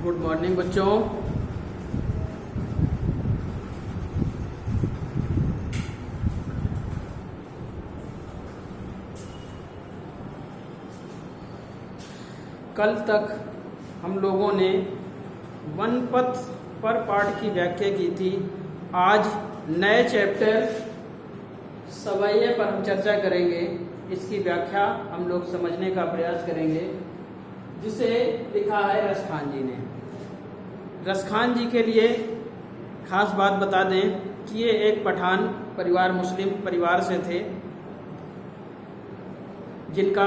Good morning बच्चों। कल तक हम लोगों ने वनपथ पर पाठ की व्याख्या की थी। आज नए चैप्टर सवैये पर हम चर्चा करेंगे। इसकी व्याख्या हम लोग समझने का प्रयास करेंगे, जिसे लिखा है रसखान जी ने। रसखान जी के लिए खास बात बता दें कि ये एक पठान परिवार, मुस्लिम परिवार से थे, जिनका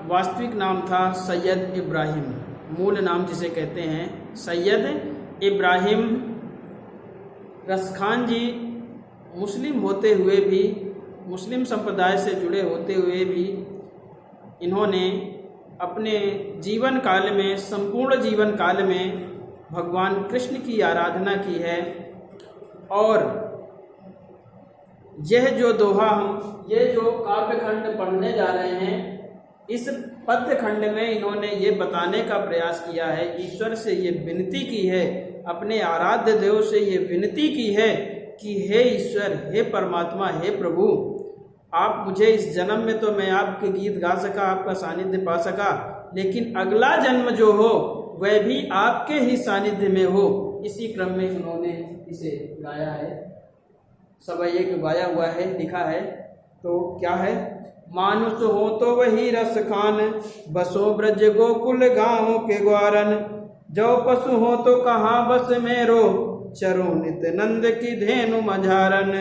वास्तविक नाम था सैयद इब्राहिम। मूल नाम जिसे कहते हैं सैयद इब्राहिम। रसखान जी मुस्लिम होते हुए भी, मुस्लिम संप्रदाय से जुड़े होते हुए भी, इन्होंने अपने जीवन काल में, संपूर्ण जीवन काल में भगवान कृष्ण की आराधना की है। और यह जो दोहा हम, ये जो काव्य खंड पढ़ने जा रहे हैं, इस पद्य खंड में इन्होंने ये बताने का प्रयास किया है, ईश्वर से ये विनती की है, अपने आराध्य देव से ये विनती की है कि हे ईश्वर, हे परमात्मा, हे प्रभु, आप मुझे इस जन्म में तो मैं आपके गीत गा सका, आपका सानिध्य पा सका, लेकिन अगला जन्म जो हो वह भी आपके ही सानिध्य में हो। इसी क्रम में उन्होंने इसे गाया है, सवैये को गाया हुआ है, लिखा है। तो क्या है? मानुष हो तो वही रस खान, बसो ब्रज गोकुल गाँव के ग्वारन, जो पशु हो तो कहाँ बस मेरो, चरो नित नंद की धेनु मझारन,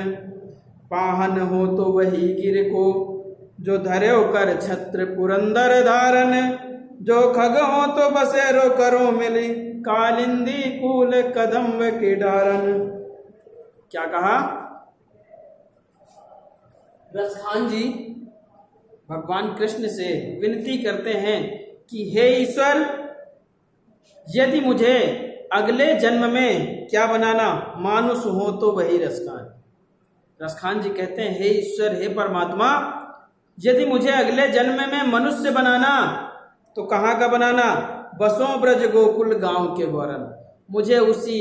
पाहन हो तो वही गिर को, जो धर्यो कर छत्र पुरंदर धारन, जो खग हो तो बसेरो करो मिली, कालिंदी कूल कदम्ब के डारन। क्या कहा? रसखान जी भगवान कृष्ण से विनती करते हैं कि हे ईश्वर, यदि मुझे अगले जन्म में क्या बनाना, मानुष हो तो वही रसखान। रसखान जी कहते हैं, हे ईश्वर, हे परमात्मा, यदि मुझे अगले जन्म में मनुष्य बनाना तो कहाँ का बनाना? बसों ब्रज गोकुल गांव के ग्वारन, मुझे उसी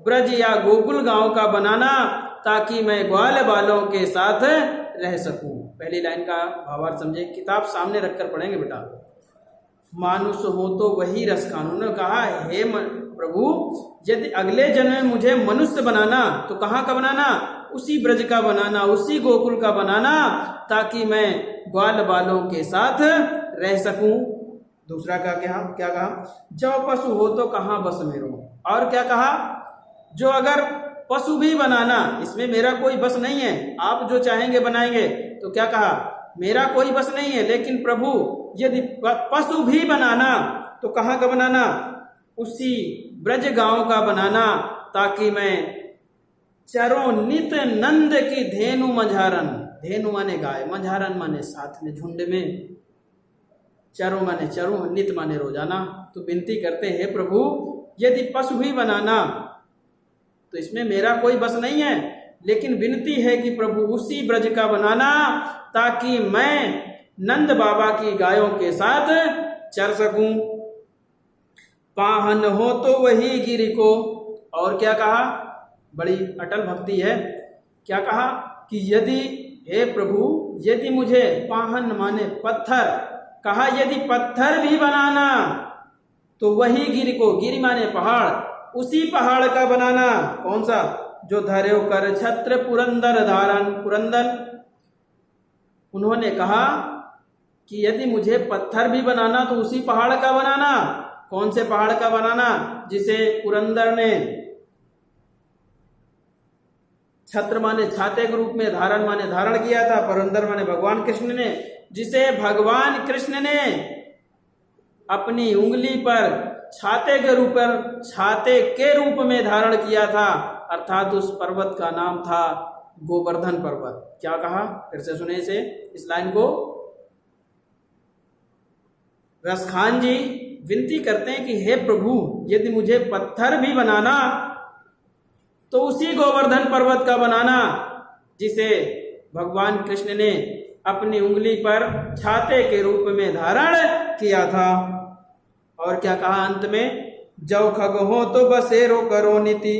ब्रज या गोकुल गांव का बनाना, ताकि मैं ग्वाल बालों के साथ रह सकूं। पहली लाइन का भावार्थ समझे, किताब सामने रखकर पढ़ेंगे बेटा। मानुष हो तो वही रसखान, उन्होंने कहा, हे प्रभु, यदि अगले जन्म में मुझे मनुष्य बनाना तो कहाँ का बनाना? उसी ब्रज का बनाना, उसी गोकुल का बनाना, ताकि मैं ग्वाल बालों के साथ रह सकूं। दूसरा का क्या कहा? जो पशु हो तो कहाँ बस मेरो। और क्या कहा? जो अगर पशु भी बनाना, इसमें मेरा कोई बस नहीं है, आप जो चाहेंगे बनाएंगे। तो क्या कहा? मेरा कोई बस नहीं है, लेकिन प्रभु यदि पशु भी बनाना तो कहाँ का बनाना? उसी ब्रज गांव का बनाना, ताकि मैं चरो नित नंद की धेनु मझारन, धेनु माने गाय, मझारन माने साथ में, झुंड में, चरो माने चरो, नित माने रोजाना। तो विनती करते हैं, प्रभु यदि पशु भी बनाना तो इसमें मेरा कोई बस नहीं है, लेकिन विनती है कि प्रभु उसी ब्रज का बनाना, ताकि मैं नंद बाबा की गायों के साथ चर सकूं। पाहन हो तो वही गिरी को। और क्या कहा? बड़ी अटल भक्ति है। क्या कहा? कि यदि, हे प्रभु, यदि मुझे, पाहन माने पत्थर, कहा यदि पत्थर भी बनाना तो वही गिरी को, गिरी माने पहाड़, उसी पहाड़ का बनाना। कौन सा? जो धर्यो कर छत्र पुरंदर धारन, पुरंदर। उन्होंने कहा कि यदि मुझे पत्थर भी बनाना तो उसी पहाड़ का बनाना। कौन से पहाड़ का बनाना? जिसे पुरंदर ने, छत्र माने छाते के रूप में, धारण माने धारण किया था, पुरंदर माने भगवान कृष्ण ने, जिसे भगवान कृष्ण ने अपनी उंगली पर छाते के रूप में धारण किया था। अर्थात उस पर्वत का नाम था गोवर्धन पर्वत। क्या कहा? फिर से सुने इसे, इस लाइन को। रसखान जी विनती करते हैं कि हे प्रभु, यदि मुझे पत्थर भी बनाना तो उसी गोवर्धन पर्वत का बनाना, जिसे भगवान कृष्ण ने अपनी उंगली पर छाते के रूप में धारण किया था। और क्या कहा अंत में? जौ खग हो तो बसेरो करो नीति,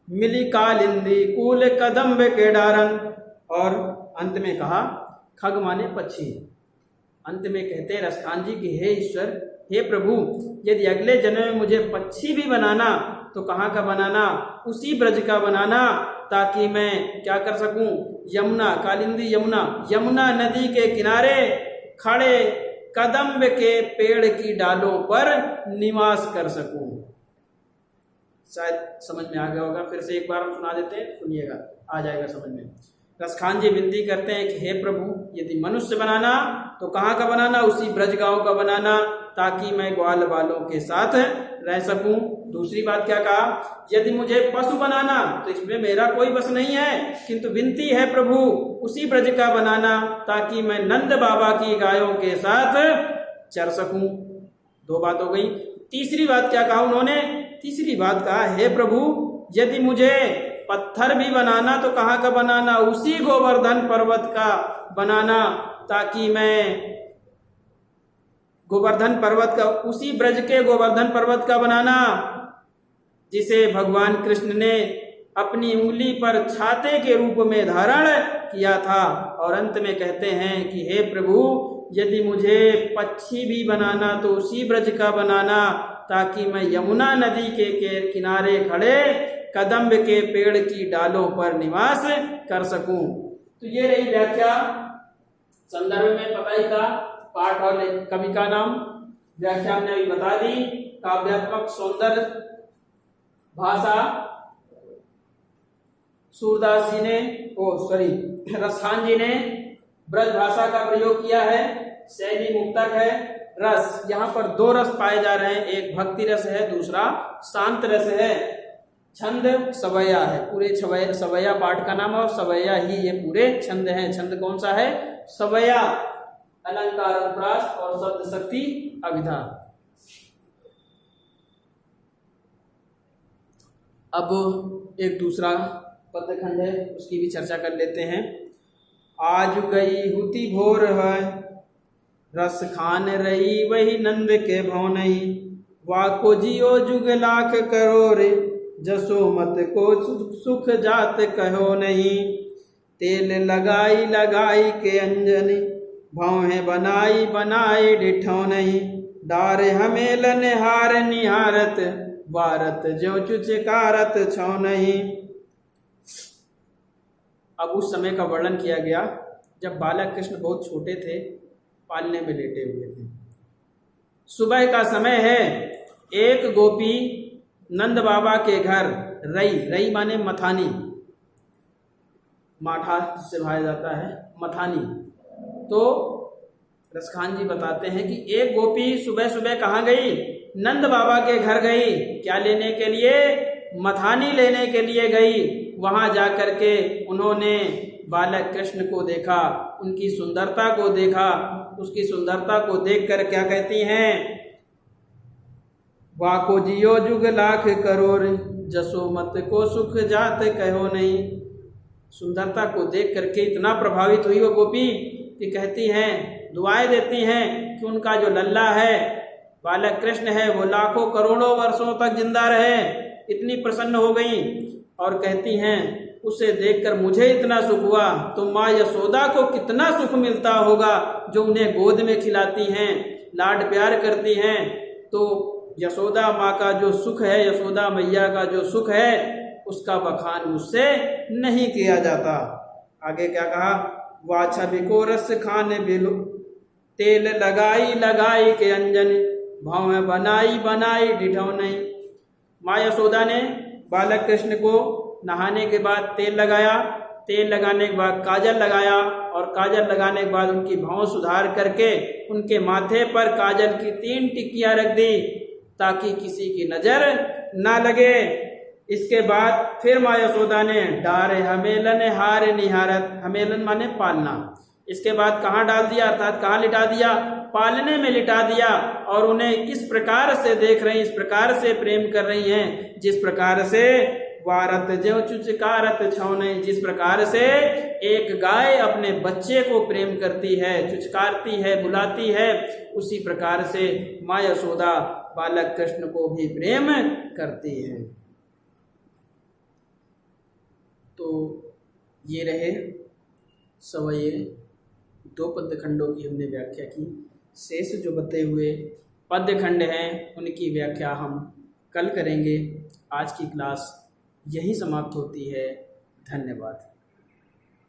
मिली कालिंदी कूल कदम्ब के डारन। और अंत में कहा खग माने पक्षी। अंत में कहते हैं रसखान जी कि हे ईश्वर, हे प्रभु, यदि अगले जन्म में मुझे पक्षी भी बनाना तो कहाँ का बनाना? उसी ब्रज का बनाना, ताकि मैं क्या कर सकूं? यमुना, कालिंदी यमुना, यमुना नदी के किनारे खड़े कदम्ब के पेड़ की डालों पर निवास कर सकूं। शायद समझ में आ गया होगा, फिर से एक बार हम सुना देते हैं, सुनिएगा, आ जाएगा समझ में। रसखान जी विनती करते हैं कि हे प्रभु, यदि मनुष्य बनाना तो कहाँ का बनाना? उसी ब्रज गांव का बनाना, ताकि मैं ग्वाल बालों के साथ रह सकूं। दूसरी बात क्या कहा? यदि मुझे पशु बनाना तो इसमें मेरा कोई बस नहीं है, किंतु विनती है प्रभु उसी ब्रज का बनाना, ताकि मैं नंद बाबा की गायों के साथ चर सकूं। दो बात हो गई। तीसरी बात क्या कहा उन्होंने? तीसरी बात कहा, हे प्रभु, यदि मुझे पत्थर भी बनाना तो कहाँ का बनाना? उसी गोवर्धन पर्वत का बनाना, ताकि मैं गोवर्धन पर्वत का, उसी ब्रज के गोवर्धन पर्वत का बनाना, जिसे भगवान कृष्ण ने अपनी उंगली पर छाते के रूप में धारण किया था। और अंत में कहते हैं कि हे प्रभु, यदि मुझे पक्षी भी बनाना तो उसी ब्रज का बनाना, ताकि मैं यमुना नदी के किनारे खड़े कदम्ब के पेड़ की डालों पर निवास कर सकूं। तो ये रही व्याख्या। संदर्भ में पता ही था, पाठ और कवि का नाम, व्याख्या हमने अभी बता दी। काव्यात्मक सौंदर्य भाषा सूरदास जी ने, रसखान जी ने ब्रज भाषा का प्रयोग किया है। शैली मुक्तक है। रस, यहाँ पर दो रस पाए जा रहे हैं, एक भक्ति रस है, दूसरा शांत रस है। छंद सवैया है, पूरे सवैया पाठ का नाम, और सवैया ही ये पूरे छंद हैं। छंद कौन सा है? सवैया। अलंकार अनुप्रास और शब्द शक्ति अभिधा। अब एक दूसरा पद्यखंड है, उसकी भी चर्चा कर लेते हैं। आज गई हुति भोर है, रस खान रही वही नंद के भव नहीं। वाको जियो जुग लाख करोड़, जसोमत को सुख जात कहो नहीं। तेल लगाई लगाई के अंजनी, भौहें बनाई बनाई डिठो नहीं। डार हमेलन हार निहारत, वारत ज्यों चुचकारत छो नहीं। अब उस समय का वर्णन किया गया जब बालक कृष्ण बहुत छोटे थे, पालने में लेटे हुए थे। सुबह का समय है। एक गोपी नंद बाबा के घर, रई माने मथानी, माठा जिससे भाया जाता है, मथानी। तो रसखान जी बताते हैं कि एक गोपी सुबह सुबह कहाँ गई? नंद बाबा के घर गई। क्या लेने के लिए? मथानी लेने के लिए गई। वहां जाकर के उन्होंने बालक कृष्ण को देखा, उनकी सुंदरता को देखा। उसकी सुंदरता को देखकर क्या कहती हैं? वाको जियो जुग लाख करोड़, जसोमत को सुख जात कहो नहीं। सुंदरता को देख करके इतना प्रभावित हुई वो गोपी कि कहती हैं, दुआएं देती हैं कि उनका जो लल्ला है, बालक कृष्ण है, वो लाखों करोड़ों वर्षों तक जिंदा रहे। इतनी प्रसन्न हो गई और कहती हैं, उसे देखकर मुझे इतना सुख हुआ तो माँ यशोदा को कितना सुख मिलता होगा, जो उन्हें गोद में खिलाती हैं, लाड प्यार करती हैं। तो यशोदा माँ का जो सुख है, यशोदा मैया का जो सुख है, उसका बखान मुझसे नहीं किया जाता। आगे क्या कहा? वाछा बिको रस खाने बिलो, तेल लगाई लगाई के अंजन, भाव में बनाई बनाई डिठो नहीं। माँ यशोदा ने बालक कृष्ण को नहाने के बाद तेल लगाया, तेल लगाने के बाद काजल लगाया, और काजल लगाने के बाद उनकी भौं सुधार करके उनके माथे पर काजल की 3 टिक्कियां रख दी, ताकि किसी की नजर ना लगे। इसके बाद फिर माँ यशोदा ने डारे हमेलन हार निहारत, हमेलन माने पालना, इसके बाद कहाँ डाल दिया, अर्थात कहाँ लिटा दिया? पालने में लिटा दिया। और उन्हें इस प्रकार से देख रही, इस प्रकार से प्रेम कर रही हैं जिस प्रकार से वारत ज्यों चुचकारत छौने। जिस प्रकार से एक गाय अपने बच्चे को प्रेम करती है, चुचकारती है, बुलाती है, उसी प्रकार से माँ यशोदा बालक कृष्ण को भी प्रेम करती है। तो ये रहे सवये 2 पद्य खंडों की हमने व्याख्या की। शेष जो बते हुए पद्य खंड हैं उनकी व्याख्या हम कल करेंगे। आज की क्लास यही समाप्त होती है। धन्यवाद।